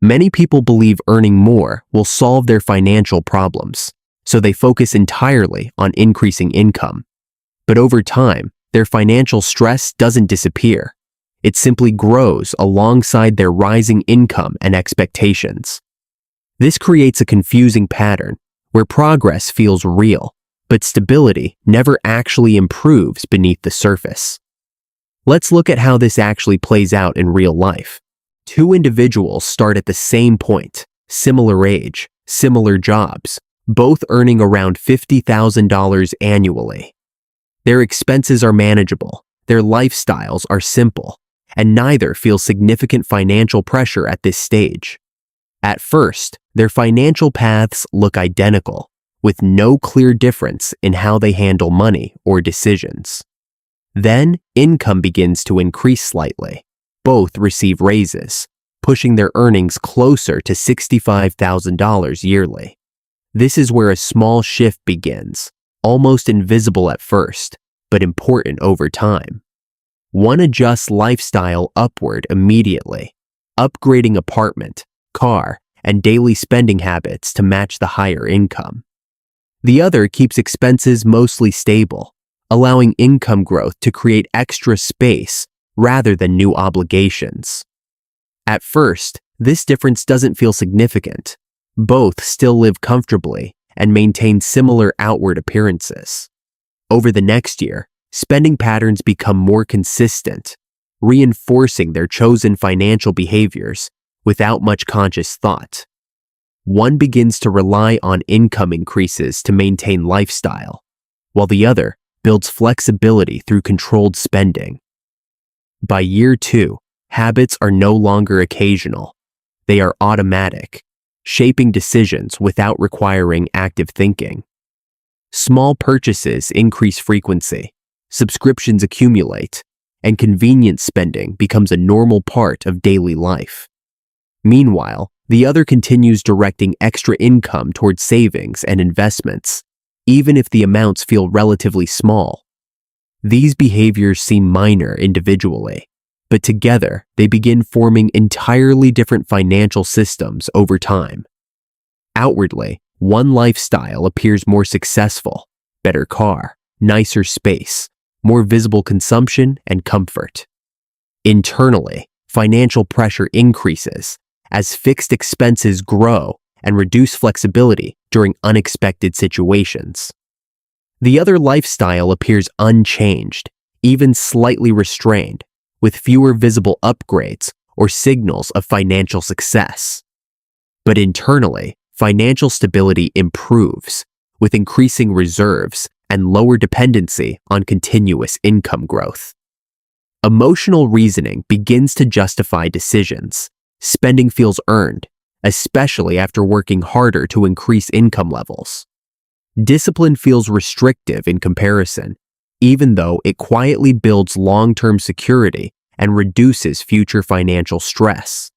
Many people believe earning more will solve their financial problems, so they focus entirely on increasing income. But over time, their financial stress doesn't disappear. It simply grows alongside their rising income and expectations. This creates a confusing pattern where progress feels real, but stability never actually improves beneath the surface. Let's look at how this actually plays out in real life. Two individuals start at the same point, similar age, similar jobs, both earning around $50,000 annually. Their expenses are manageable, their lifestyles are simple, and neither feel significant financial pressure at this stage. At first, their financial paths look identical, with no clear difference in how they handle money or decisions. Then, income begins to increase slightly. Both receive raises, pushing their earnings closer to $65,000 yearly. This is where a small shift begins, almost invisible at first, but important over time. One adjusts lifestyle upward immediately, upgrading apartment, car, and daily spending habits to match the higher income. The other keeps expenses mostly stable, allowing income growth to create extra space rather than new obligations. At first, this difference doesn't feel significant. Both still live comfortably and maintain similar outward appearances. Over the next year, spending patterns become more consistent, reinforcing their chosen financial behaviors without much conscious thought. One begins to rely on income increases to maintain lifestyle, while the other builds flexibility through controlled spending. By year 2, habits are no longer occasional. They are automatic, shaping decisions without requiring active thinking. Small purchases increase frequency, subscriptions accumulate, and convenience spending becomes a normal part of daily life. Meanwhile, the other continues directing extra income towards savings and investments, even if the amounts feel relatively small. These behaviors seem minor individually, but together they begin forming entirely different financial systems over time. Outwardly, one lifestyle appears more successful: better car, nicer space, more visible consumption and comfort. Internally, financial pressure increases as fixed expenses grow and reduce flexibility during unexpected situations. The other lifestyle appears unchanged, even slightly restrained, with fewer visible upgrades or signals of financial success. But internally, financial stability improves, with increasing reserves and lower dependency on continuous income growth. Emotional reasoning begins to justify decisions. Spending feels earned, especially after working harder to increase income levels. Discipline feels restrictive in comparison, even though it quietly builds long-term security and reduces future financial stress.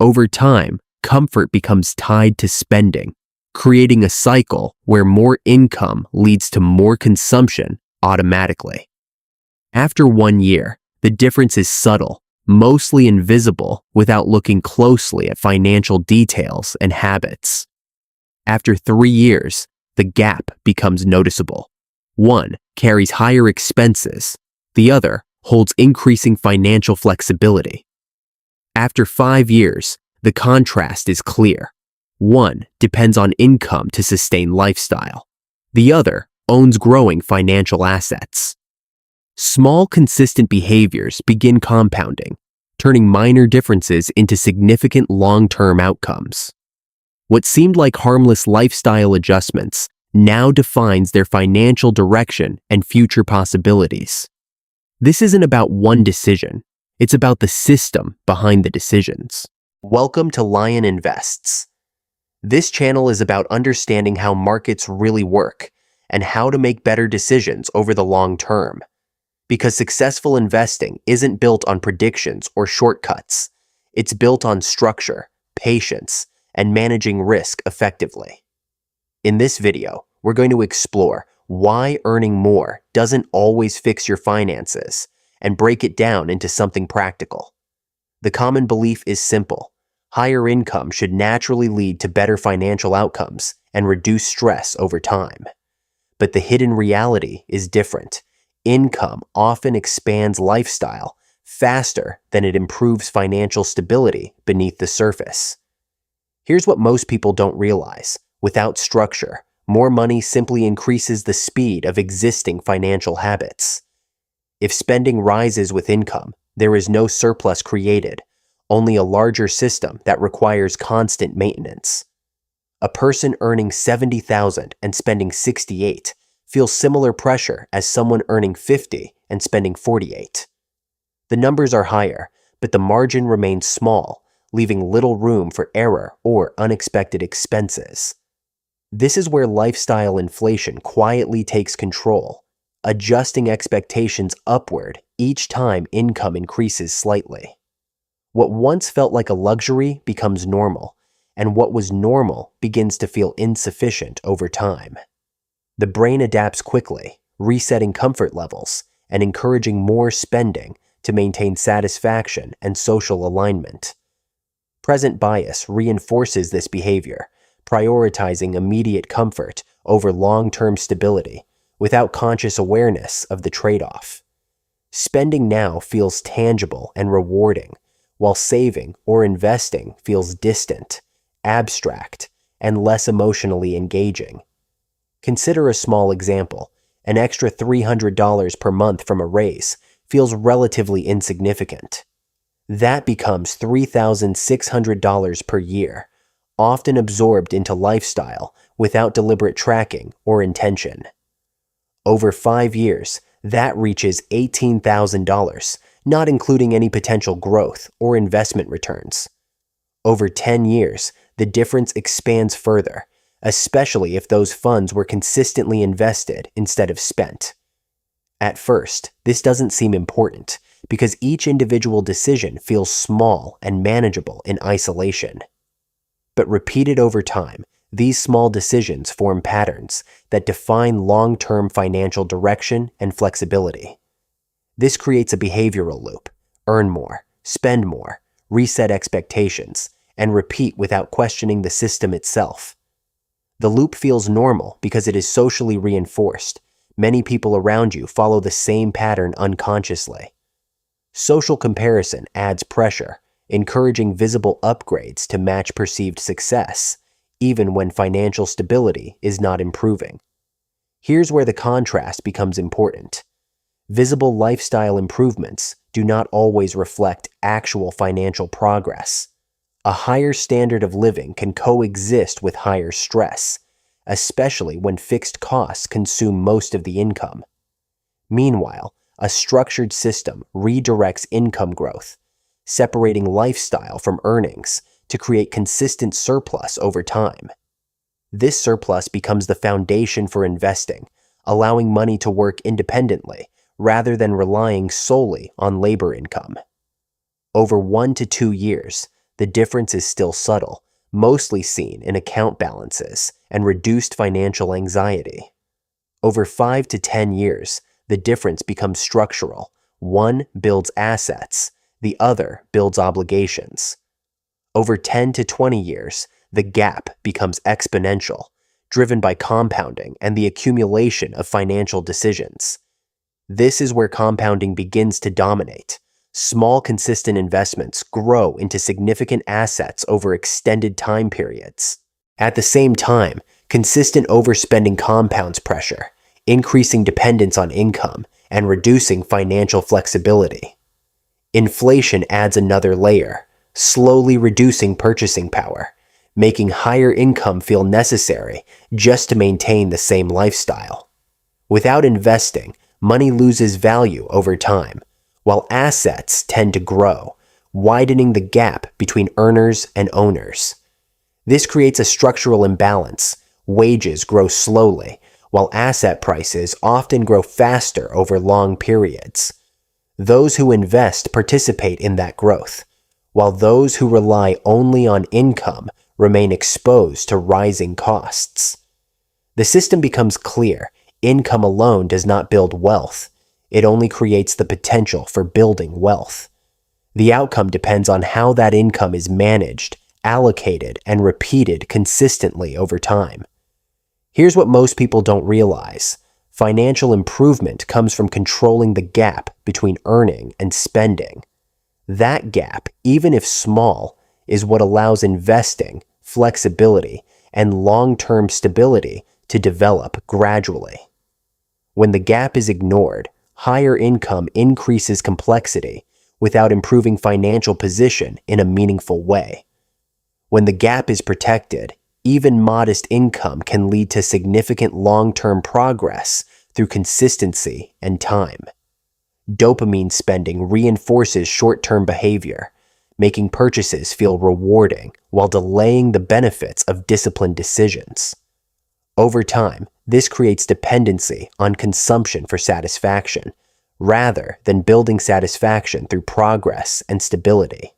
Over time, comfort becomes tied to spending, creating a cycle where more income leads to more consumption automatically. After 1 year, the difference is subtle, mostly invisible without looking closely at financial details and habits. After 3 years, the gap becomes noticeable. One carries higher expenses, the other holds increasing financial flexibility. After 5 years, the contrast is clear. One depends on income to sustain lifestyle. The other owns growing financial assets. Small, consistent behaviors begin compounding, turning minor differences into significant long-term outcomes. What seemed like harmless lifestyle adjustments now defines their financial direction and future possibilities. This isn't about one decision. It's about the system behind the decisions. Welcome to Lion Invests. This channel is about understanding how markets really work and how to make better decisions over the long term. Because successful investing isn't built on predictions or shortcuts. It's built on structure, patience, and managing risk effectively. In this video, we're going to explore why earning more doesn't always fix your finances and break it down into something practical. The common belief is simple: Higher income should naturally lead to better financial outcomes and reduce stress over time. But the hidden reality is different. Income often expands lifestyle faster than it improves financial stability beneath the surface. Here's what most people don't realize. Without structure, more money simply increases the speed of existing financial habits. If spending rises with income, there is no surplus created, only a larger system that requires constant maintenance. A person earning $70,000 and spending $68,000 feels similar pressure as someone earning $50,000 and spending $48,000. The numbers are higher, but the margin remains small, leaving little room for error or unexpected expenses. This is where lifestyle inflation quietly takes control, adjusting expectations upward each time income increases slightly. What once felt like a luxury becomes normal, and what was normal begins to feel insufficient over time. The brain adapts quickly, resetting comfort levels and encouraging more spending to maintain satisfaction and social alignment. Present bias reinforces this behavior, prioritizing immediate comfort over long-term stability without conscious awareness of the trade-off. Spending now feels tangible and rewarding, while saving or investing feels distant, abstract, and less emotionally engaging. Consider a small example. An extra $300 per month from a raise feels relatively insignificant. That becomes $3,600 per year, often absorbed into lifestyle without deliberate tracking or intention. Over 5 years, that reaches $18,000, not including any potential growth or investment returns. Over 10 years, the difference expands further, especially if those funds were consistently invested instead of spent. At first, this doesn't seem important because each individual decision feels small and manageable in isolation. But repeated over time, these small decisions form patterns that define long-term financial direction and flexibility. This creates a behavioral loop: earn more, spend more, reset expectations, and repeat without questioning the system itself. The loop feels normal because it is socially reinforced. Many people around you follow the same pattern unconsciously. Social comparison adds pressure, encouraging visible upgrades to match perceived success, even when financial stability is not improving. Here's where the contrast becomes important. Visible lifestyle improvements do not always reflect actual financial progress. A higher standard of living can coexist with higher stress, especially when fixed costs consume most of the income. Meanwhile, a structured system redirects income growth, separating lifestyle from earnings to create consistent surplus over time. This surplus becomes the foundation for investing, allowing money to work independently rather than relying solely on labor income. Over 1 to 2 years, the difference is still subtle, mostly seen in account balances and reduced financial anxiety. Over 5 to 10 years, the difference becomes structural. One builds assets, the other builds obligations. Over 10 to 20 years, the gap becomes exponential, driven by compounding and the accumulation of financial decisions. This is where compounding begins to dominate. Small, consistent investments grow into significant assets over extended time periods. At the same time, consistent overspending compounds pressure, increasing dependence on income and reducing financial flexibility. Inflation adds another layer, slowly reducing purchasing power, making higher income feel necessary just to maintain the same lifestyle. Without investing, money loses value over time, while assets tend to grow, widening the gap between earners and owners. This creates a structural imbalance. Wages grow slowly, while asset prices often grow faster over long periods. Those who invest participate in that growth, while those who rely only on income remain exposed to rising costs. The system becomes clear. Income alone does not build wealth. It only creates the potential for building wealth. The outcome depends on how that income is managed allocated, and repeated consistently over time. Here's what most people don't realize. Financial improvement comes from controlling the gap between earning and spending. That gap, even if small, is what allows investing, flexibility, and long-term stability to develop gradually. When the gap is ignored, higher income increases complexity without improving financial position in a meaningful way. When the gap is protected, even modest income can lead to significant long-term progress through consistency and time. Dopamine spending reinforces short-term behavior, making purchases feel rewarding while delaying the benefits of disciplined decisions. Over time, this creates dependency on consumption for satisfaction, rather than building satisfaction through progress and stability.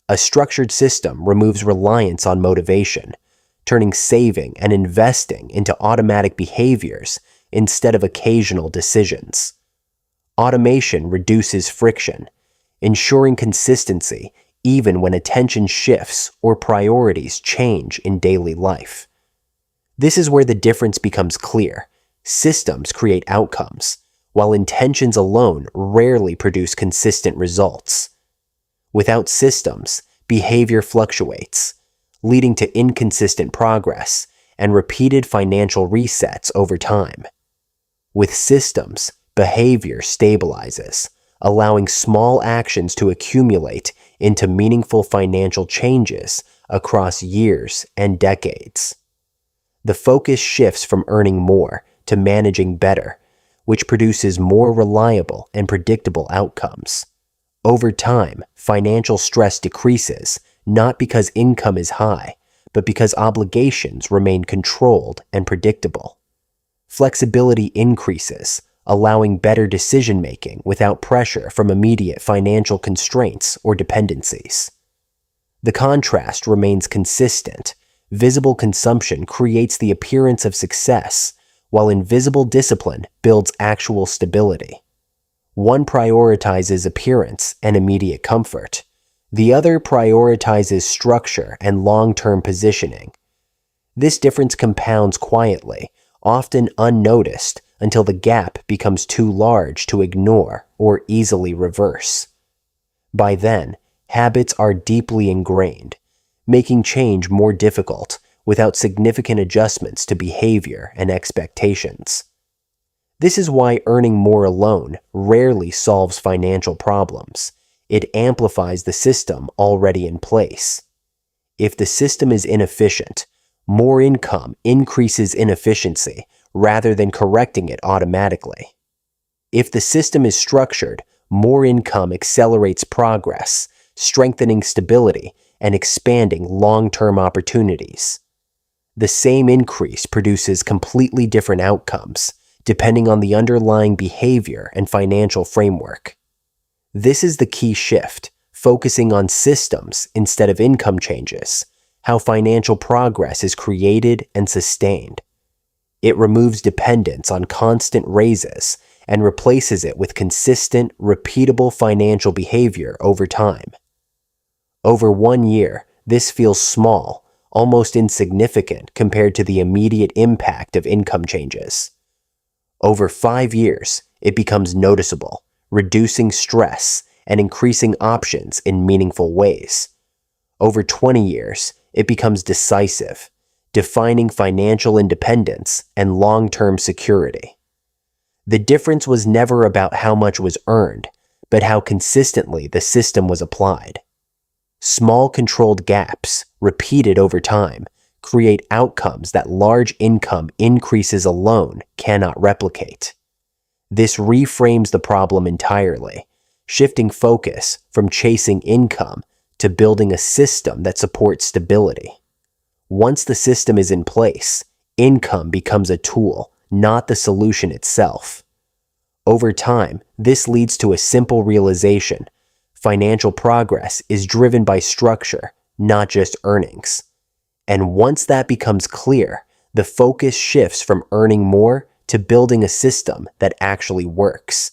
A structured system removes reliance on motivation, turning saving and investing into automatic behaviors instead of occasional decisions. Automation reduces friction, ensuring consistency even when attention shifts or priorities change in daily life. This is where the difference becomes clear. Systems create outcomes, while intentions alone rarely produce consistent results. Without systems, behavior fluctuates, leading to inconsistent progress and repeated financial resets over time. With systems, behavior stabilizes, allowing small actions to accumulate into meaningful financial changes across years and decades. The focus shifts from earning more to managing better, which produces more reliable and predictable outcomes. Over time, financial stress decreases, not because income is high, but because obligations remain controlled and predictable. Flexibility increases, allowing better decision-making without pressure from immediate financial constraints or dependencies. The contrast remains consistent. Visible consumption creates the appearance of success, while invisible discipline builds actual stability. One prioritizes appearance and immediate comfort. The other prioritizes structure and long-term positioning. This difference compounds quietly, often unnoticed, until the gap becomes too large to ignore or easily reverse. By then, habits are deeply ingrained, making change more difficult without significant adjustments to behavior and expectations. This is why earning more alone rarely solves financial problems. It amplifies the system already in place. If the system is inefficient, more income increases inefficiency rather than correcting it automatically. If the system is structured, more income accelerates progress, strengthening stability and expanding long-term opportunities. The same increase produces completely different outcomes, depending on the underlying behavior and financial framework. This is the key shift, focusing on systems instead of income changes, how financial progress is created and sustained. It removes dependence on constant raises and replaces it with consistent, repeatable financial behavior over time. Over 1 year, this feels small, almost insignificant compared to the immediate impact of income changes. Over 5 years, it becomes noticeable, reducing stress and increasing options in meaningful ways. Over 20 years, it becomes decisive, defining financial independence and long-term security. The difference was never about how much was earned, but how consistently the system was applied. Small controlled gaps, repeated over time, create outcomes that large income increases alone cannot replicate. This reframes the problem entirely, shifting focus from chasing income to building a system that supports stability. Once the system is in place, income becomes a tool, not the solution itself. Over time, this leads to a simple realization: financial progress is driven by structure, not just earnings. And once that becomes clear, the focus shifts from earning more to building a system that actually works.